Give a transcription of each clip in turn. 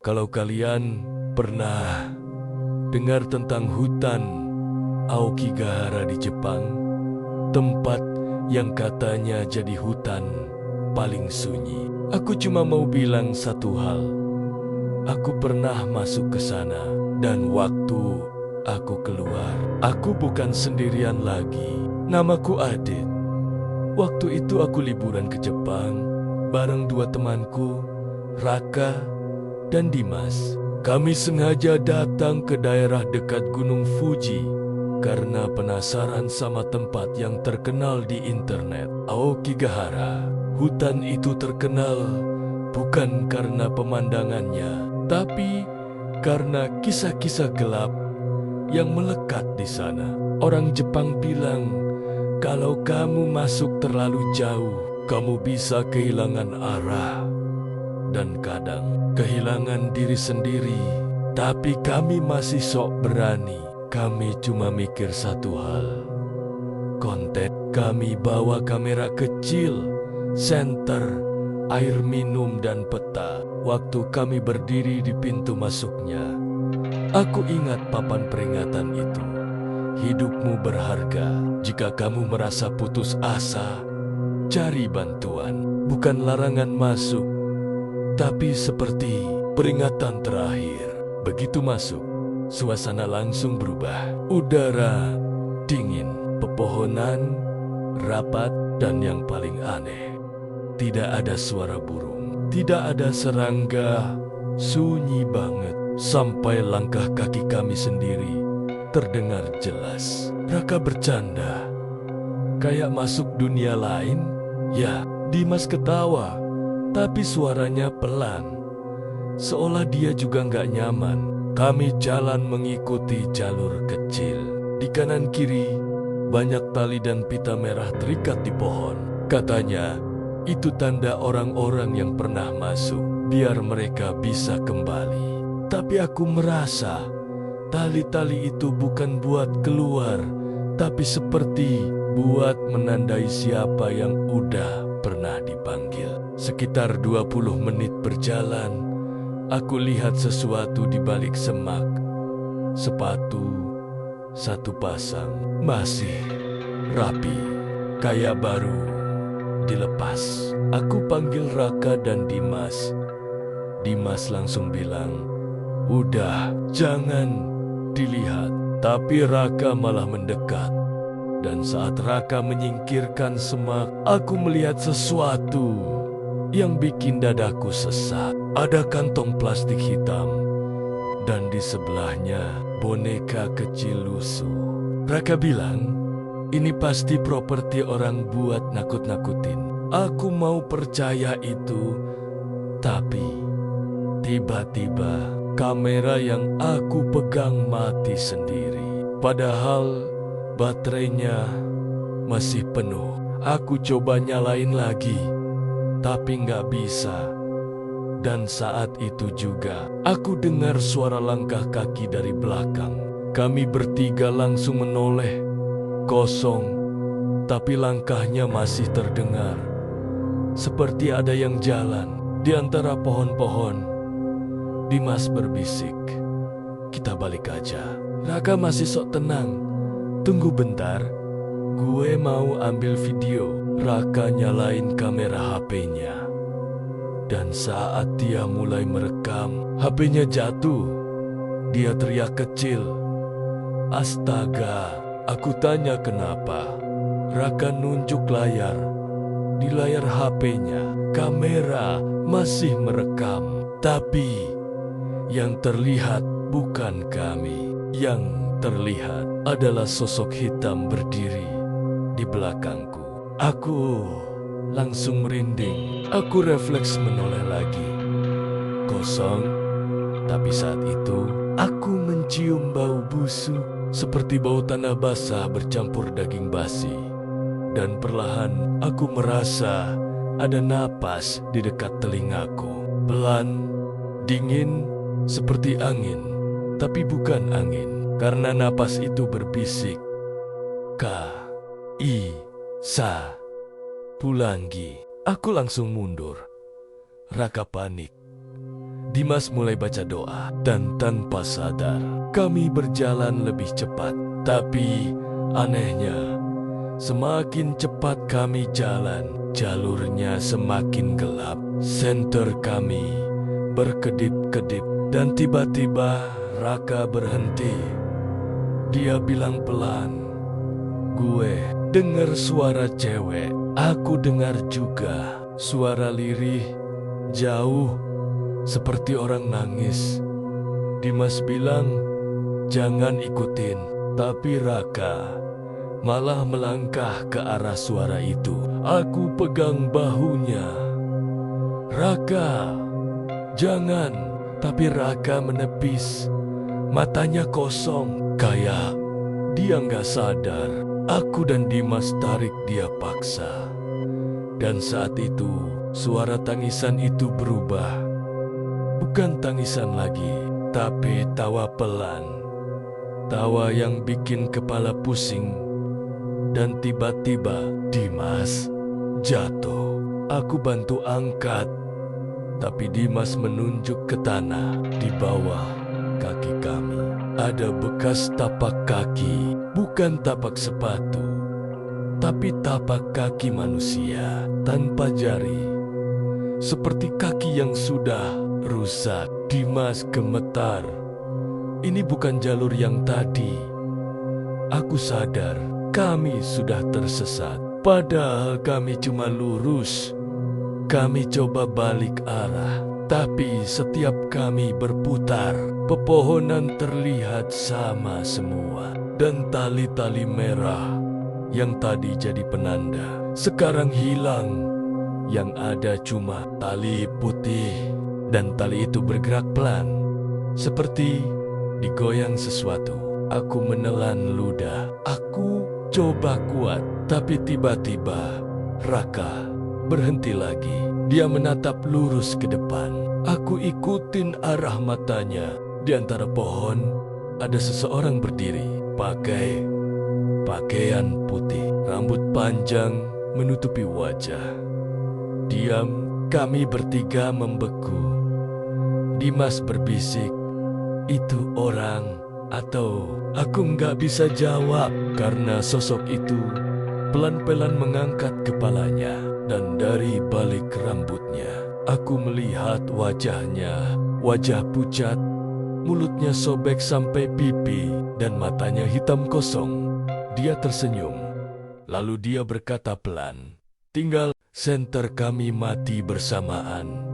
Kalau kalian pernah dengar tentang hutan Aokigahara di Jepang, tempat yang katanya jadi hutan paling sunyi. Aku cuma mau bilang satu hal. Aku pernah masuk ke sana, dan waktu aku keluar, aku bukan sendirian lagi. Namaku Adit. Waktu itu aku liburan ke Jepang bareng dua temanku, Raka dan Dimas. Kami sengaja datang ke daerah dekat Gunung Fuji karena penasaran sama tempat yang terkenal di internet, Aokigahara. Hutan itu terkenal bukan karena pemandangannya, tapi karena kisah-kisah gelap yang melekat di sana. Orang Jepang bilang, kalau kamu masuk terlalu jauh, kamu bisa kehilangan arah dan kadang kehilangan diri sendiri. Tapi kami masih sok berani. Kami cuma mikir satu hal, konten. Kami bawa kamera kecil, senter, air minum dan peta. Waktu kami berdiri di pintu masuknya, aku ingat papan peringatan itu. Hidupmu berharga. Jika kamu merasa putus asa, cari bantuan. Bukan larangan masuk, tapi seperti peringatan terakhir. Begitu masuk, suasana langsung berubah. Udara dingin, pepohonan rapat, dan yang paling aneh, tidak ada suara burung, tidak ada serangga, sunyi banget. Sampai langkah kaki kami sendiri terdengar jelas. Raka bercanda, kayak masuk dunia lain. Ya, Dimas ketawa, tapi suaranya pelan, seolah dia juga nggak nyaman. Kami jalan mengikuti jalur kecil. Di kanan kiri, banyak tali dan pita merah terikat di pohon. Katanya, itu tanda orang-orang yang pernah masuk, biar mereka bisa kembali. Tapi aku merasa, tali-tali itu bukan buat keluar, tapi seperti buat menandai siapa yang udah pernah dipanggil. Sekitar 20 menit berjalan, aku lihat sesuatu di balik semak. Sepatu, satu pasang, masih rapi, kayak baru dilepas. Aku panggil Raka dan Dimas. Dimas langsung bilang, "Udah, jangan dilihat." Tapi Raka malah mendekat. Dan saat Raka menyingkirkan semak, aku melihat sesuatu yang bikin dadaku sesak. Ada kantong plastik hitam, dan di sebelahnya boneka kecil lusuh. Raka bilang, ini pasti properti orang buat nakut-nakutin. Aku mau percaya itu, tapi tiba-tiba kamera yang aku pegang mati sendiri. Padahal baterainya masih penuh. Aku coba nyalain lagi, tapi nggak bisa. Dan saat itu juga, aku dengar suara langkah kaki dari belakang. Kami bertiga langsung menoleh. Kosong, tapi langkahnya masih terdengar. Seperti ada yang jalan di antara pohon-pohon. Dimas berbisik, "Kita balik aja." Raka masih sok tenang. "Tunggu bentar, gue mau ambil video." Raka nyalain kamera HP-nya. Dan saat dia mulai merekam, HP-nya jatuh. Dia teriak kecil, "Astaga!" Aku tanya kenapa. Raka nunjuk layar. Di layar HP-nya, kamera masih merekam. Tapi yang terlihat bukan kami. Yang terlihat adalah sosok hitam berdiri di belakangku. Aku langsung merinding. Aku refleks menoleh lagi. Kosong, tapi saat itu aku mencium bau busuk seperti bau tanah basah bercampur daging basi. Dan perlahan aku merasa ada napas di dekat telingaku. Pelan, dingin, seperti angin, tapi bukan angin. Karena napas itu berbisik, "Ka-I-Sa, Pulanggi." Aku langsung mundur. Raka panik. Dimas mulai baca doa, dan tanpa sadar kami berjalan lebih cepat. Tapi anehnya, semakin cepat kami jalan, jalurnya semakin gelap. Senter kami berkedip-kedip, dan tiba-tiba Raka berhenti. Dia bilang pelan, "Gue dengar suara cewek." Aku dengar juga suara lirih, jauh, seperti orang nangis. Dimas bilang, "Jangan ikutin." Tapi Raka malah melangkah ke arah suara itu. Aku pegang bahunya. "Raka, jangan." Tapi Raka menepis. Matanya kosong, kayak dia nggak sadar. Aku dan Dimas tarik dia paksa. Dan saat itu, suara tangisan itu berubah. Bukan tangisan lagi, tapi tawa pelan. Tawa yang bikin kepala pusing. Dan tiba-tiba Dimas jatuh. Aku bantu angkat, tapi Dimas menunjuk ke tanah di bawah kaki kami. Ada bekas tapak kaki, bukan tapak sepatu, tapi tapak kaki manusia tanpa jari. Seperti kaki yang sudah rusak. Dimas gemetar. Ini bukan jalur yang tadi. Aku sadar kami sudah tersesat. Padahal kami cuma lurus. Kami coba balik arah, tapi setiap kami berputar, pepohonan terlihat sama semua. Dan tali-tali merah yang tadi jadi penanda, sekarang hilang. Yang ada cuma tali putih. Dan tali itu bergerak pelan, seperti digoyang sesuatu. Aku menelan ludah. Aku coba kuat, tapi tiba-tiba Raka berhenti lagi. Dia menatap lurus ke depan. Aku ikutin arah matanya. Di antara pohon ada seseorang berdiri, pakai pakaian putih, rambut panjang menutupi wajah. Diam, kami bertiga membeku. Dimas berbisik, "Itu orang atau..." Aku nggak bisa jawab karena sosok itu pelan-pelan mengangkat kepalanya. Dan dari balik rambutnya, aku melihat wajahnya. Wajah pucat, mulutnya sobek sampai pipi, dan matanya hitam kosong. Dia tersenyum. Lalu dia berkata pelan, "Tinggal..." Senter kami mati bersamaan.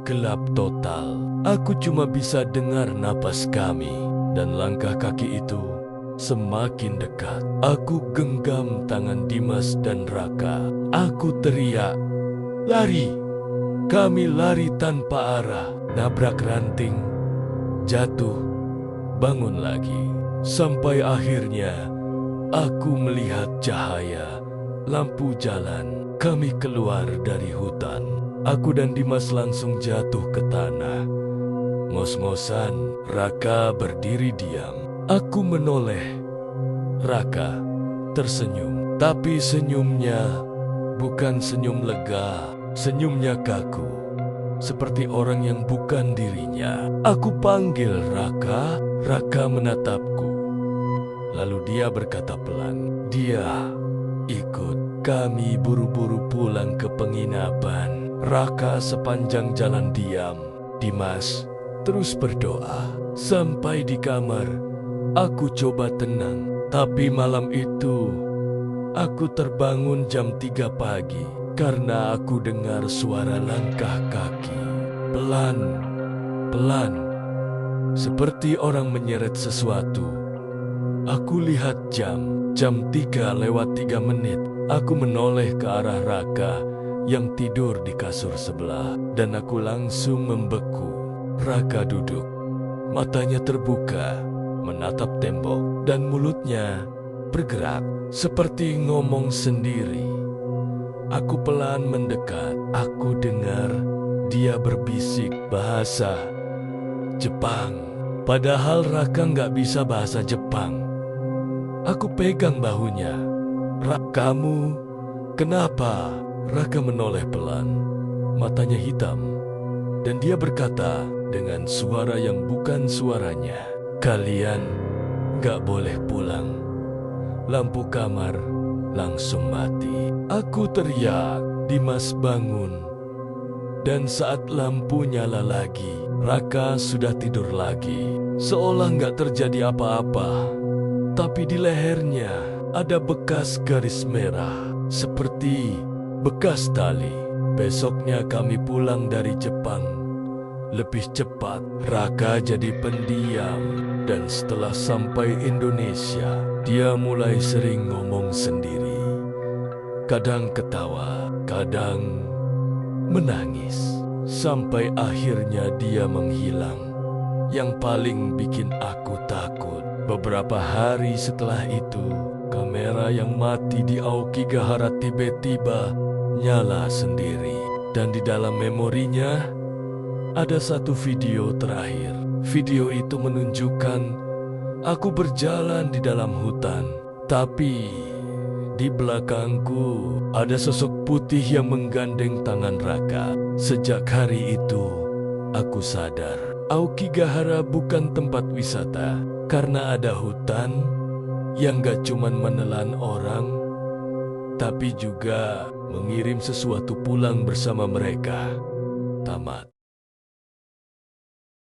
Gelap total. Aku cuma bisa dengar napas kami. Dan langkah kaki itu semakin dekat. Aku genggam tangan Dimas dan Raka. Aku teriak, "Lari!" Kami lari tanpa arah. Nabrak ranting. Jatuh. Bangun lagi. Sampai akhirnya aku melihat cahaya lampu jalan. Kami keluar dari hutan. Aku dan Dimas langsung jatuh ke tanah. Ngos-ngosan, Raka berdiri diam. Aku menoleh. Raka tersenyum. Tapi senyumnya bukan senyum lega. Senyumnya kaku. Seperti orang yang bukan dirinya. Aku panggil Raka. Raka menatapku. Lalu dia berkata pelan. Dia ikut. Kami buru-buru pulang ke penginapan. Raka sepanjang jalan diam. Dimas terus berdoa. Sampai di kamar, aku coba tenang. Tapi malam itu, aku terbangun jam 3 pagi. Karena aku dengar suara langkah kaki. Pelan, pelan. Seperti orang menyeret sesuatu. Aku lihat jam 3:03. Aku menoleh ke arah Raka yang tidur di kasur sebelah. Dan aku langsung membeku. Raka duduk. Matanya terbuka, menatap tembok. Dan mulutnya bergerak, seperti ngomong sendiri. Aku pelan mendekat. Aku dengar dia berbisik bahasa Jepang. Padahal Raka nggak bisa bahasa Jepang. Aku pegang bahunya. Kamu kenapa?" Raka menoleh pelan. Matanya hitam. Dan dia berkata, dengan suara yang bukan suaranya. "Kalian gak boleh pulang." Lampu kamar langsung mati. Aku teriak, "Dimas, bangun!" Dan saat lampu nyala lagi, Raka sudah tidur lagi. Seolah gak terjadi apa-apa. Tapi di lehernya ada bekas garis merah, seperti bekas tali. Besoknya kami pulang dari Jepang. Lebih cepat, Raka jadi pendiam. Dan setelah sampai Indonesia, dia mulai sering ngomong sendiri. Kadang ketawa, kadang menangis. Sampai akhirnya dia menghilang. Yang paling bikin aku takut, beberapa hari setelah itu, kamera yang mati di Aokigahara tiba-tiba nyala sendiri. Dan di dalam memorinya, ada satu video terakhir. Video itu menunjukkan aku berjalan di dalam hutan. Tapi di belakangku ada sosok putih yang menggandeng tangan Raka. Sejak hari itu, aku sadar Aokigahara bukan tempat wisata. Karena ada hutan yang gak cuman menelan orang, tapi juga mengirim sesuatu pulang bersama mereka. Tamat.